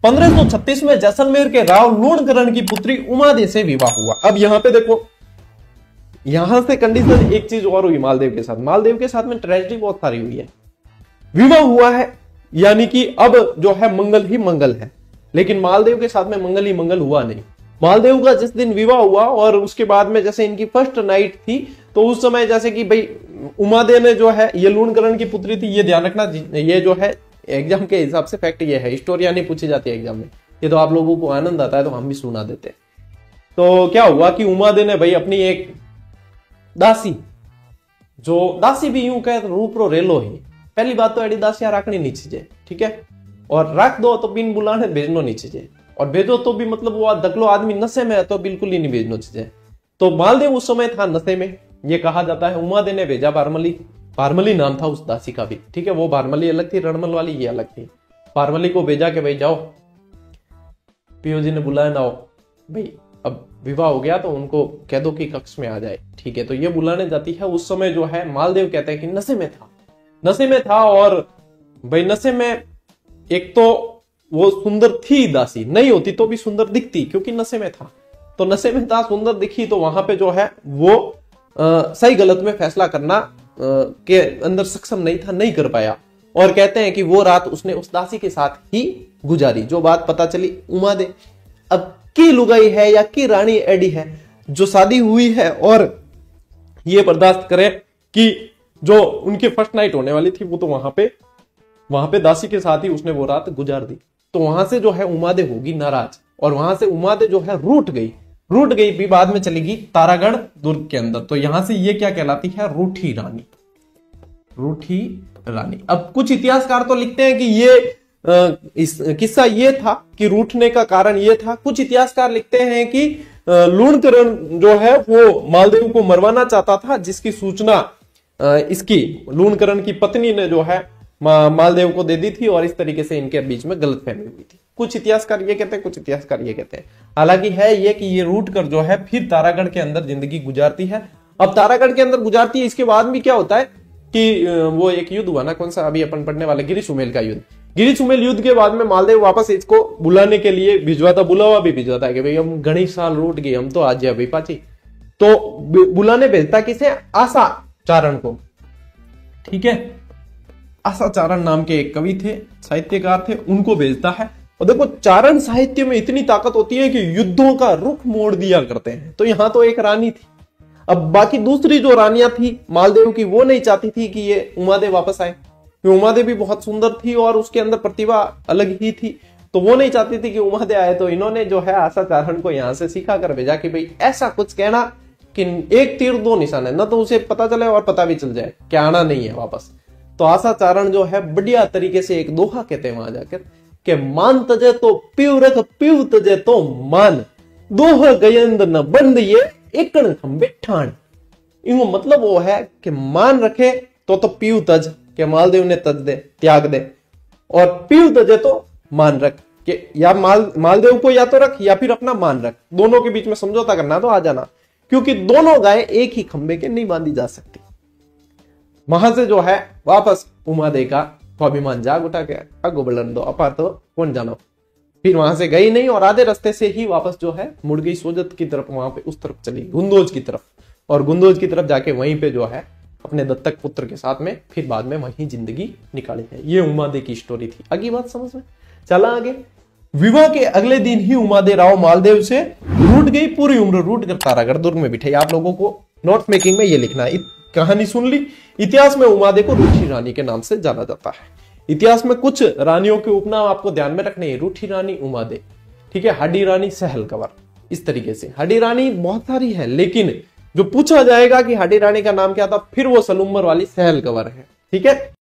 1536 में जैसलमेर के राव लूणकरण की पुत्री उमादे से विवाह हुआ। अब यहां पे देखो, यहां से कंडीशन एक चीज और हुई मालदेव के साथ। मालदेव के साथ में ट्रेजेडी बहुत सारी हुई है। विवाह हुआ है यानी कि अब जो है मंगल ही मंगल है, लेकिन मालदेव के साथ में मंगल ही मंगल हुआ नहीं। मालदेव का जिस दिन विवाह हुआ और उसके बाद में जैसे इनकी फर्स्ट नाइट थी, तो उस समय जैसे कि भाई उमादे ने जो है, ये लूणकरण की पुत्री थी, ये ध्यान रखना, ये जो है एग्जाम के हिसाब से फैक्ट ये है, स्टोरियां नहीं पूछी जाती है एग्जाम में। ये तो आप लोगों को आनंद आता है तो हम भी सुना देते हैं। तो क्या हुआ कि उमादे ने भाई अपनी एक दासी, जो दासी भी यूं कहे तो रूपरो रेलो ही, पहली बात तो एडी दासियां राखनी नहीं चाहिए, ठीक है, और रख दो तो बिन बुलाने भेजनो नहीं चाहिए, और भेजो तो भी मतलब वो दकलो आदमी नशे में है तो बिल्कुल ही नहीं भेजनो चाहिए। तो मालदेव उस समय था नशे में, ये कहा जाता है। उमादे ने भेजा भारमली, भारमली नाम था उस दासी का भी, ठीक है, वो भारमली अलग थी, रणमल वाली ये अलग थी। भारमली को भेजा कि भाई जाओ, पीओ जी ने बुलाया ना हो भाई, अब विवाह हो गया तो उनको कह दो कि कक्ष में आ जाए, ठीक है। तो ये बुलाने जाती है। उस समय जो है मालदेव कहते हैं कि नशे में था, नशे में था, और भाई नशे में एक तो वो सुंदर थी दासी, नहीं होती तो भी सुंदर दिखती क्योंकि नशे में था, तो नशे में था, सुंदर दिखी, तो वहां पे जो है वो सही गलत में फैसला करना के अंदर सक्षम नहीं था, नहीं कर पाया। और कहते हैं कि वो रात उसने उस दासी के साथ ही गुजारी। जो बात पता चली उमादे अब की लुगाई है या की रानी एडी है जो शादी हुई है, और ये बर्दाश्त करे कि जो उनकी फर्स्ट नाइट होने वाली थी वो तो वहां पे दासी के साथ ही उसने वो रात गुजार दी। तो वहां से जो है उमादे होगी नाराज, और वहां से उमादे जो है रूठ गई भी, बाद में चलेगी तारागढ़ दुर्ग के अंदर। तो यहां से ये क्या कहलाती है, रूठी रानी, रूठी रानी। अब कुछ इतिहासकार तो लिखते हैं कि ये इस किस्सा ये था कि रूठने का कारण ये था। कुछ इतिहासकार लिखते हैं कि लूणकरण जो है वो मालदेव को मरवाना चाहता था, जिसकी सूचना इसकी लूणकरण की पत्नी ने जो है मालदेव को दे दी थी, और इस तरीके से इनके बीच में गलतफहमी हुई थी। कुछ इतिहासकार ये कहते हैं, कुछ इतिहासकार ये कहते हैं। हालांकि है ये कि ये रूठ कर जो है फिर तारागढ़ के अंदर जिंदगी गुजारती है। अब तारागढ़ के अंदर गुजारती है, इसके बाद भी क्या होता है कि वो एक युद्ध हुआ ना, कौन सा अभी अपन पढ़ने वाले, गिरी सुमेल का युद्ध। गिरी सुमेल युद्ध के बाद में मालदेव वापस इसको बुलाने के लिए भिजवाता, बुलावा भी भिजवाता है कि भाई हम घनी साल रूठ गए, हम तो आज जाए भाई पाची। तो बुलाने भेजता किसे, आशा चारण को, ठीक है। आशा चारण नाम के एक कवि थे, साहित्यकार थे, उनको भेजता है। और देखो चारण साहित्य में इतनी ताकत होती है कि युद्धों का रुख मोड़ दिया करते हैं। तो यहां तो एक रानी थी, अब बाकी दूसरी जो रानियां थी मालदेव की, वो नहीं चाहती थी कि ये उमादे वापस आए। उमादे भी बहुत सुंदर थी और उसके अंदर प्रतिभा अलग ही थी, तो वो नहीं चाहती थी कि उमादे आए। तो इन्होंने जो है आशा चारण को यहां से सिखा कर भेजा कि भाई ऐसा कुछ कहना कि एक तीर दो निशान है, ना तो उसे पता चले और पता भी चल जाए कि आना नहीं है वापस। तो आशा चारण जो है बढ़िया तरीके से एक दोहा कहते हैं वहां जाकर कि मान तजे तो पीव रख, पीव तजे तो मान, दोह गयंद न बंद ये एकण खंबे ठाण। इनको मतलब वो है कि मान रखे तो पीव तज, के मालदेव ने तज दे, त्याग दे, और पीव तजे तो मान रख, कि या मालदेव को या तो रख या फिर अपना मान रख, दोनों के बीच में समझौता करना तो आ जाना, क्योंकि दोनों गाय एक ही खंबे के नहीं बांधी जा सकती। वहां से जो है वापस उमादे का स्वाभिमान जाग उठा के आगो बढ़न दो, अपार तो कौन जानो। फिर वहां से गई नहीं और आधे रास्ते से ही वापस जो है मुड़ गई सोजत की तरफ, वहां पे उस तरफ चली गुंदोज की तरफ, और गुंदोज की तरफ जाके वहीं पे जो है अपने दत्तक पुत्र के साथ में फिर बाद में वहीं जिंदगी निकाली है। ये उमादे की स्टोरी थी। अगली बात समझ में चला आगे। विवाह के अगले दिन ही उमादे राव मालदेव से रूठ गई, पूरी उम्र रूठ कर तारागढ़ दुर्ग में बिठाई। आप लोगों को नोट्स मेकिंग में ये लिखना है, कहानी सुन ली। इतिहास में उमादे को रूठी रानी के नाम से जाना जाता है। इतिहास में कुछ रानियों के उपनाम आपको ध्यान में रखने हैं, रूठी रानी, उमादे, ठीक है, हड्डी रानी, सहल कंवर, इस तरीके से। हड्डी रानी बहुत सारी है, लेकिन जो पूछा जाएगा कि हड्डी रानी का नाम क्या था, फिर वो सलूमर वाली सहल कंवर है, ठीक है।